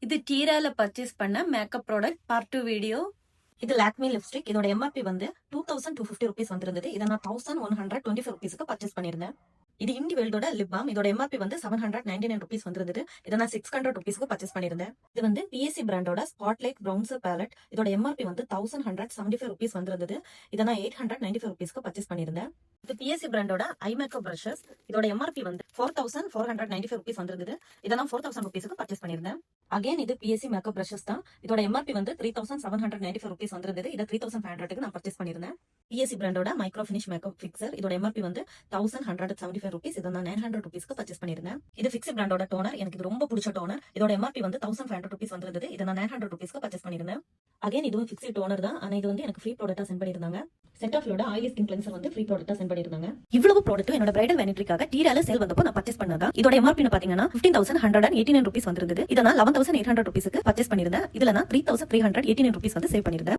இது டீரால பர்ச்சேஸ் பண்ண makeup product part 2 video. இது லாக்மி லிப்ஸ்டிக். இதோட எம்ஆர்பி வந்து 2250 ருபீஸ் வந்திருந்தது. இதை நான் 1124 ருபீஸ்க்கு பர்ச்சேஸ் பண்ணியிருந்தேன். இது இண்டி வெல்டோட லிப் பாம். இதோட எம்ஆர்பி வந்து 799 ருபீஸ் வந்திருந்தது. இதை நான் 600 ருபீஸ்க்கு பர்ச்சேஸ் பண்ணியிருந்தேன். இது வந்து பிஎஸ்சி பிராண்டோட ஸ்பாட்லைட் பிரவுன்சர் பேலட். இதோட எம்ஆர்பி வந்து 1175 ருபீஸ் வந்திருந்தது. இதை நான் 895 ருபீஸ்க்கு பர்ச்சேஸ் பண்ணியிருந்தேன். இது பிஎஸ்சி பிராண்டோட ஐ மேக்கப் பிரஷஸ். இதோட எம்ஆர்பி வந்து 4495 ருபீஸ் வந்திருந்தது. இதை நான் 4000 ருபீஸ்க்கு பர்ச்சேஸ் பண்ணியிருந்தேன். அகைன் இது பிஎஸ்சி மேக்கப் பிரஷஸ் தான். இதோட எம்ஆர்பி வந்து 3795 ருபீஸ் வந்திருந்தது. இதை 3500க்கு நான் பர்ச்சேஸ் பண்ணியிருந்தேன். பிஎஸ்சி பிராண்டோட மைக்ரோ ஃபினிஷ் மேக்கப் ஃபிக்சர். இதோட எம்ஆர்பி வந்து 1175 ருபீஸ். இதை நான் 900 ருபீஸ்க்கு பர்ச்சேஸ் பண்ணியிருந்தேன். இது ஃபிக்ஸி பிராண்டோட டோனர். எனக்கு இது ரொம்ப பிடிச்ச டோனர். இதோட எம்ஆர்பி வந்து 1500 ருபீஸ் வந்திருந்தது. இதை நான் 900 ருபீஸ்க்கு பர்ச்சேஸ் பண்ணியிருந்தேன். அகைன் இதுவும் ஃபிக்ஸி டோனர் தான். ஆனா இது வந்து எனக்கு ஃப்ரீ ப்ராடக்ட்டா சென்ட் பண்ணியிருந்தாங்க. செட் ஆஃப்லோட ஆயிலி ஸ்கின் கிளென்சர் வந்து ஃப்ரீ ப்ராடக்ட்டா சென்ட் பண்ணியிருந்தாங்க. இவ்வளவு ப்ராடக்ட் என்னோட பிரைடல் வேனிட்ரிக்காக டீரால சேல் வந்தப்போ நான் பர்ச்சேஸ் பண்ணதா. இதோட எம்ஆர்பி பாத்தீங்கன்னா 15189 ருபீஸ் வந்திருந்தது. இதை நான் 11800 ருபீஸ்க்கு பர்ச்சேஸ் பண்ணியிருந்தேன். இதுல நான் 3389 ருபீஸ் வந்து சேவ் பண்ணியிருந்தேன்.